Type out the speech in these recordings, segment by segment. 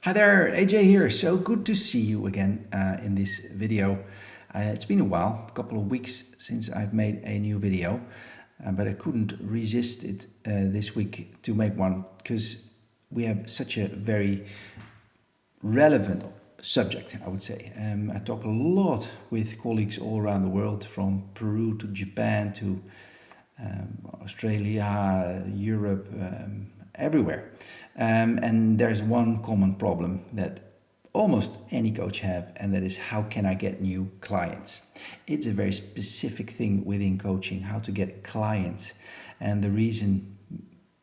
Hi there, AJ here. So good to see you again in this video. It's been a while, a couple of weeks since I've made a new video, but I couldn't resist it this week to make one because we have such a very relevant subject, I would say. I talk a lot with colleagues all around the world, from Peru to Japan to Australia, Europe, everywhere. And there's one common problem that almost any coach have, and that is, how can I get new clients? It's a very specific thing within coaching, how to get clients. And the reason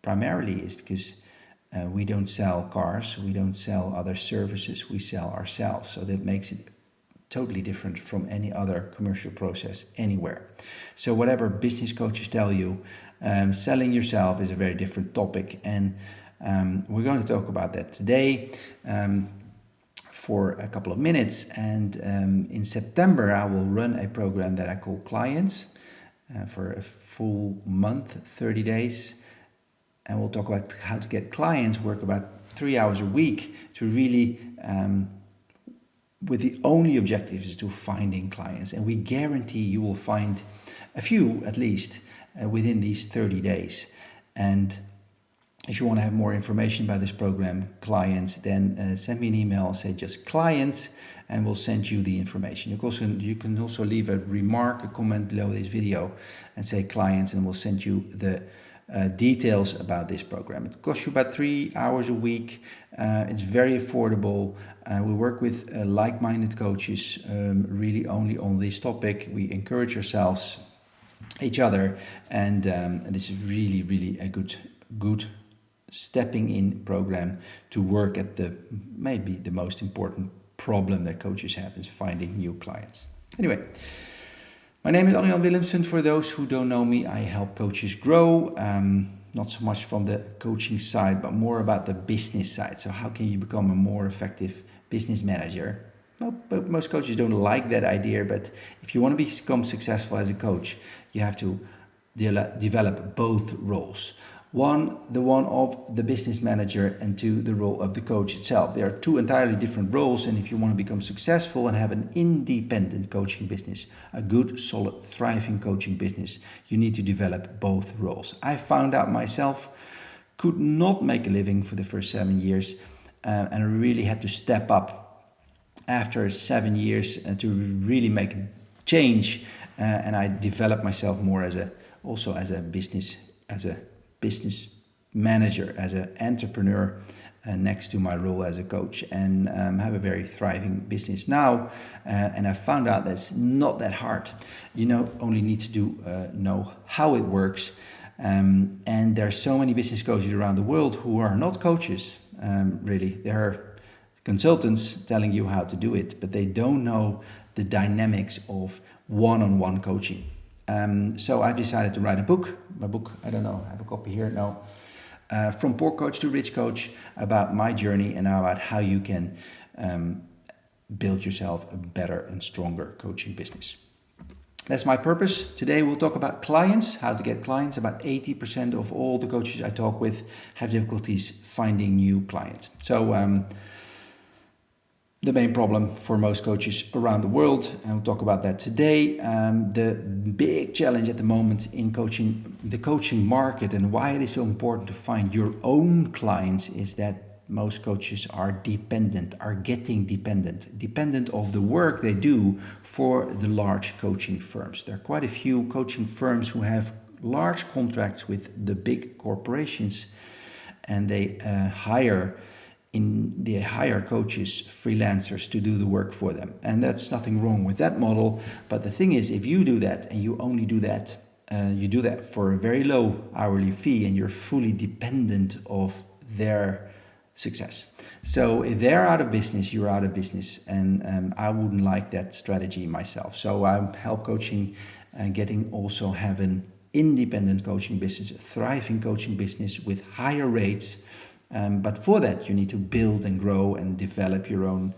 primarily is because we don't sell cars, we don't sell other services, we sell ourselves. So that makes it totally different from any other commercial process anywhere. So whatever business coaches tell you, selling yourself is a very different topic, and we're going to talk about that today for a couple of minutes. And in September I will run a program that I call Clients for a full month, 30 days, and we'll talk about how to get clients, work about 3 hours a week to really with the only objective is to finding clients. And we guarantee you will find a few at least within these 30 days. And if you want to have more information about this program, Clients, then send me an email, say just Clients, and we'll send you the information. You can also leave a remark, a comment below this video and say Clients, and we'll send you the details about this program. It costs you about 3 hours a week. It's very affordable. We work with like-minded coaches, really only on this topic. We encourage ourselves, each other, and this is really a good stepping in program to work at maybe the most important problem that coaches have, is finding new clients. Anyway, my name is Ariel Williamson. For those who don't know me, I help coaches grow, not so much from the coaching side, but more about the business side. So how can you become a more effective business manager? Well, but most coaches don't like that idea, but if you want to become successful as a coach, you have to develop both roles. One, the one of the business manager, and two, the role of the coach itself. They are two entirely different roles, and if you want to become successful and have an independent coaching business, a good, solid, thriving coaching business, you need to develop both roles. I found out myself, could not make a living for the first 7 years, and I really had to step up after 7 years to really make a change, and I developed myself more as a business manager, as an entrepreneur, next to my role as a coach, and have a very thriving business now. And I found out that's not that hard. You only need to know how it works. And there are so many business coaches around the world who are not coaches, really. They're consultants telling you how to do it, but they don't know the dynamics of one-on-one coaching. So I've decided to write a book. My book, I don't know, I have a copy here now. From Poor Coach to Rich Coach, about my journey and about how you can build yourself a better and stronger coaching business. That's my purpose. Today we'll talk about clients, how to get clients. About 80% of all the coaches I talk with have difficulties finding new clients. So the main problem for most coaches around the world, and we'll talk about that today. The big challenge at the moment in coaching, the coaching market, and why it is so important to find your own clients, is that most coaches are getting dependent of the work they do for the large coaching firms. There are quite a few coaching firms who have large contracts with the big corporations, and they hire coaches, freelancers, to do the work for them. And that's nothing wrong with that model. But the thing is, if you do that and you only do that, you do that for a very low hourly fee, and you're fully dependent of their success. So if they're out of business, you're out of business. And I wouldn't like that strategy myself. So I help coaching and have an independent coaching business, a thriving coaching business with higher rates. But for that, you need to build and grow and develop your own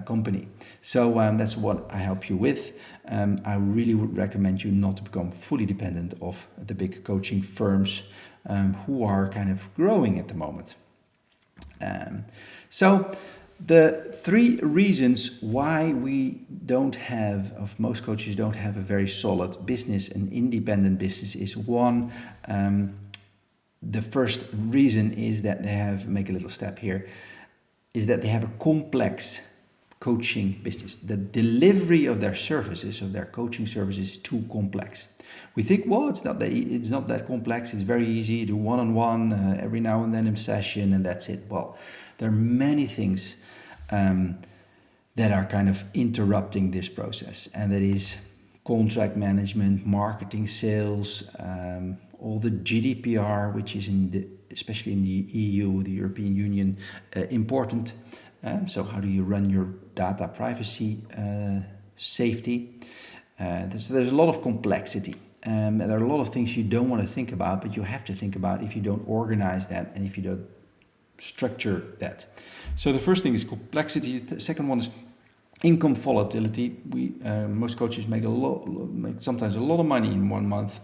company. So that's what I help you with. I really would recommend you not to become fully dependent of the big coaching firms who are kind of growing at the moment. So the three reasons why most coaches don't have a very solid business, an independent business, is one, the first reason is that make a little step here, is that they have a complex coaching business. The delivery of their services, of their coaching services, is too complex. We think, well, it's not that complex. It's very easy. You do one-on-one every now and then in session, and that's it. Well, there are many things that are kind of interrupting this process, and that is contract management, marketing, sales, all the GDPR, which is especially in the EU, the European Union, important. So how do you run your data privacy safety? There's a lot of complexity. There are a lot of things you don't want to think about, but you have to think about if you don't organize that and if you don't structure that. So the first thing is complexity. The second one is income volatility. Most coaches make sometimes a lot of money in 1 month,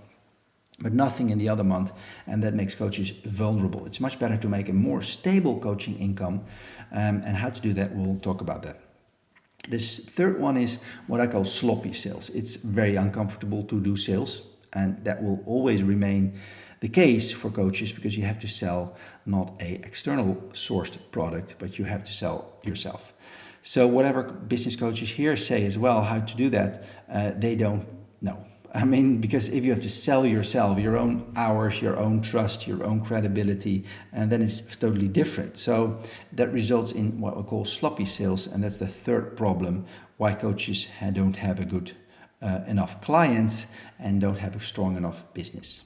but nothing in the other month, and that makes coaches vulnerable. It's much better to make a more stable coaching income, and how to do that, we'll talk about that. This third one is what I call sloppy sales. It's very uncomfortable to do sales, and that will always remain the case for coaches, because you have to sell not an external sourced product, but you have to sell yourself. So whatever business coaches here say as well how to do that, they don't know. I mean, because if you have to sell yourself, your own hours, your own trust, your own credibility, and then it's totally different. So that results in what we call sloppy sales, and that's the third problem why coaches don't have a good enough clients and don't have a strong enough business.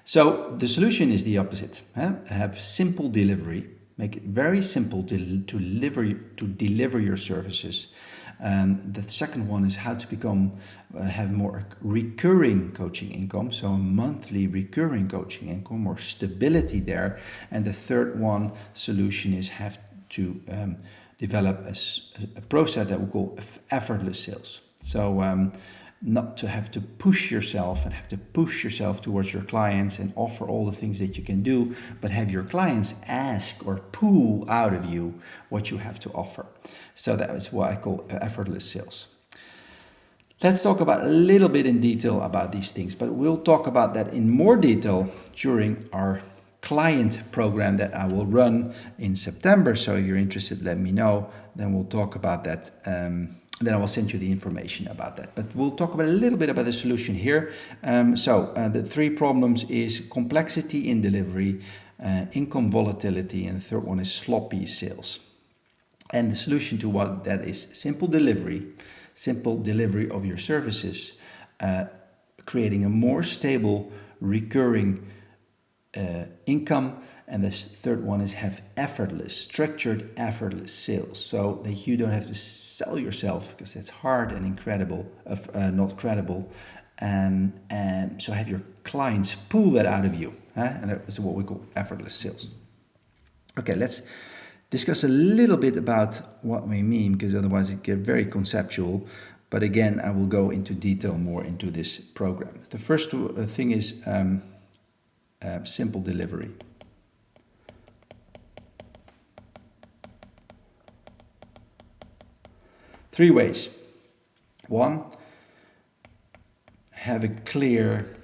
So the solution is the opposite. Have simple delivery. Make it very simple to deliver your services. The second one is how to have more recurring coaching income, so a monthly recurring coaching income, more stability there. And the third one solution is have to develop a process that we call effortless sales. So not to have to push yourself towards your clients and offer all the things that you can do, but have your clients ask or pull out of you what you have to offer. So that is what I call effortless sales. Let's talk about a little bit in detail about these things, but we'll talk about that in more detail during our client program that I will run in September. So if you're interested, let me know. Then we'll talk about that. Then I will send you the information about that. But we'll talk about a little bit about the solution here. The three problems is complexity in delivery, income volatility, and the third one is sloppy sales. And the solution to what that is simple delivery of your services, creating a more stable recurring income. And the third one is have structured effortless sales, so that you don't have to sell yourself, because that's hard and not credible. So have your clients pull that out of you, and that is what we call effortless sales. Okay, let's discuss a little bit about what we mean, because otherwise it gets very conceptual. But again, I will go into detail more into this program. The first thing is simple delivery. Three ways. One, have a clear,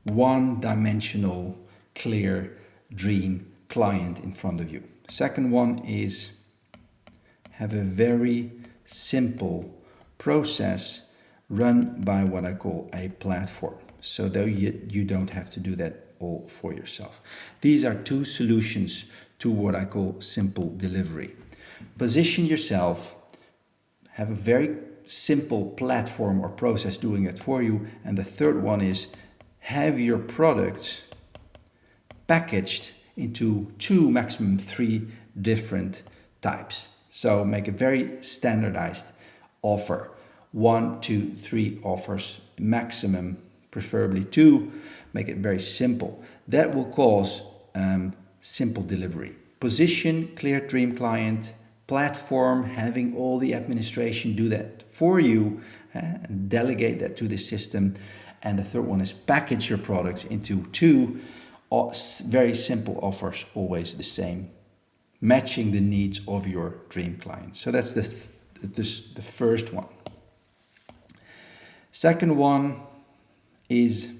one-dimensional, clear dream client in front of you. Second one is have a very simple process run by what I call a platform, so that you don't have to do that all for yourself. These are two solutions to what I call simple delivery. Position yourself, have a very simple platform or process doing it for you. And the third one is have your products packaged into 2, maximum 3 different types. So make a very standardized offer. 1, 2, 3 offers maximum, preferably 2. Make it very simple. That will cause simple delivery. Position, clear dream client, platform, having all the administration do that for you, and delegate that to the system. And the third one is package your products into 2 very simple offers, always the same, matching the needs of your dream clients. So that's the first one. Second one is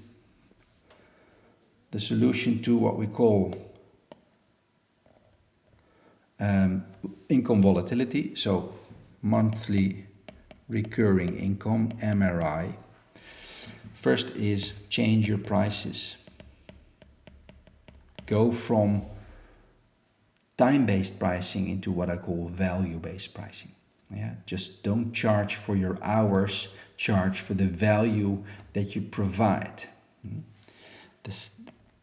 the solution to what we call income volatility, so monthly recurring income, MRI. First is change your prices. Go from time-based pricing into what I call value-based pricing. Yeah, just don't charge for your hours, charge for the value that you provide. This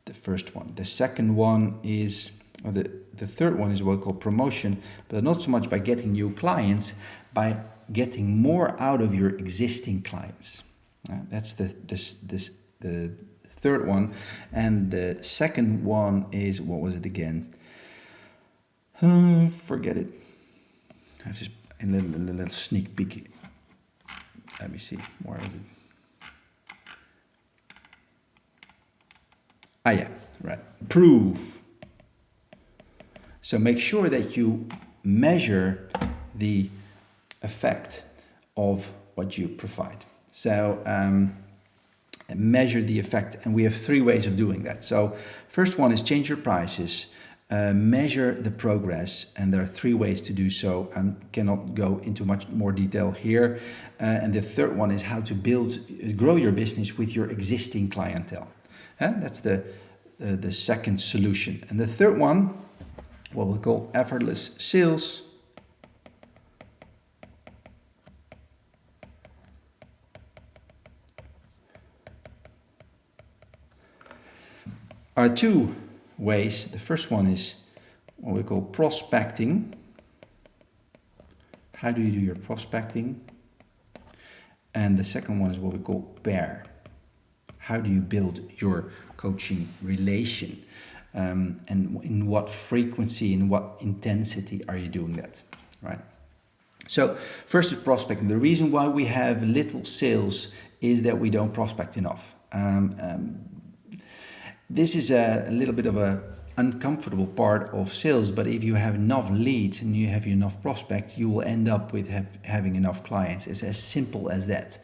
the first one. The second one is, or the third one is what we call promotion, but not so much by getting new clients, by getting more out of your existing clients. That's the third one. And the second one is, what was it again? Forget it. I just a little sneak peek. Let me see. Where is it? Ah, yeah, right. Prove. So make sure that you measure the effect of what you provide. So measure the effect, and we have 3 ways of doing that. So first one is change your prices, measure the progress, and there are 3 ways to do so, and cannot go into much more detail here. And the third one is how to grow your business with your existing clientele. That's the second solution. And the third one, what we call effortless sales. Are 2 ways. The first one is what we call prospecting. How do you do your prospecting? And the second one is what we call pair. How do you build your coaching relation? And in what frequency, in what intensity are you doing that, right? So first is prospecting. The reason why we have little sales is that we don't prospect enough. This is a little bit of a uncomfortable part of sales, but if you have enough leads and you have enough prospects, you will end up with having enough clients. It's as simple as that.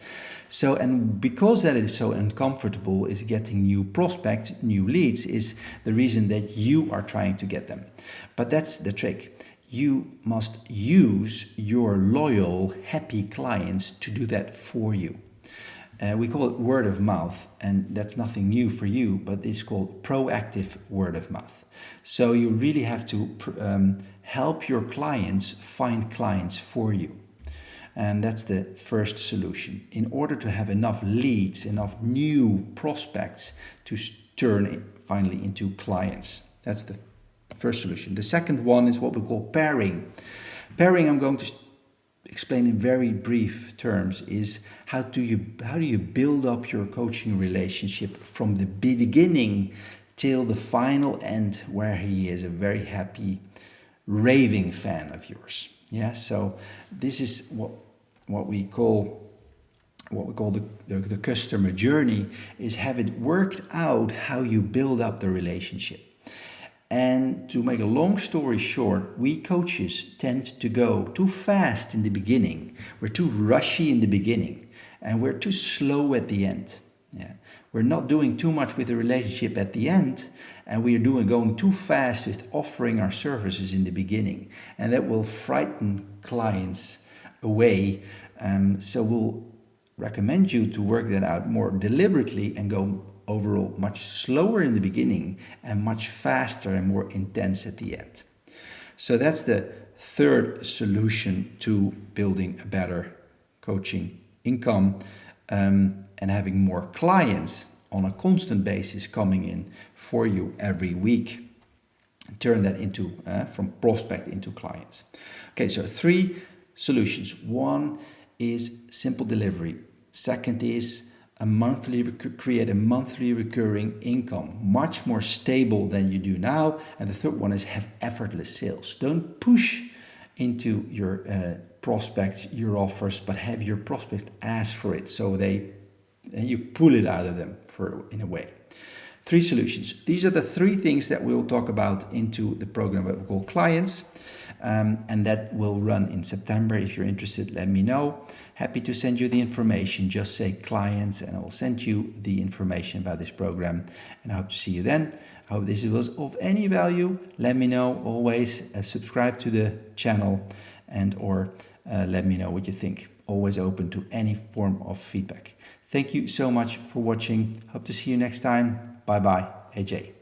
So, and because that is so uncomfortable, is getting new prospects, new leads, is the reason that you are trying to get them. But that's the trick. You must use your loyal, happy clients to do that for you. We call it word of mouth, and that's nothing new for you, but it's called proactive word of mouth. So you really have to help your clients find clients for you. And that's the first solution. In order to have enough leads, enough new prospects to turn finally into clients. That's the first solution. The second one is what we call pairing. Pairing, I'm going to explain in very brief terms, is how do you build up your coaching relationship from the beginning till the final end, where he is a very happy, raving fan of yours. Yeah, so this is what we call the customer journey, is have it worked out how you build up the relationship. And to make a long story short, we coaches tend to go too fast in the beginning. We're too rushy in the beginning, and we're too slow at the end. Yeah. We're not doing too much with the relationship at the end, and we are going too fast with offering our services in the beginning. And that will frighten clients away. So we'll recommend you to work that out more deliberately and go overall much slower in the beginning and much faster and more intense at the end. So that's the third solution to building a better coaching income, and having more clients on a constant basis coming in for you every week. Turn that into from prospect into clients. Okay, so 3 solutions. One is simple delivery. Second is create a monthly recurring income, much more stable than you do now. And the third one is have effortless sales. Don't push into your prospects, your offers, but have your prospects ask for it, so you pull it out of them in a way. 3 solutions. These are the 3 things that we'll talk about into the program that we call Clients. And that will run in September. If you're interested, let me know. Happy to send you the information. Just say Clients and I will send you the information about this program. And I hope to see you then. I hope this was of any value. Let me know. Always subscribe to the channel and or let me know what you think. Always open to any form of feedback. Thank you so much for watching. Hope to see you next time. Bye bye. AJ.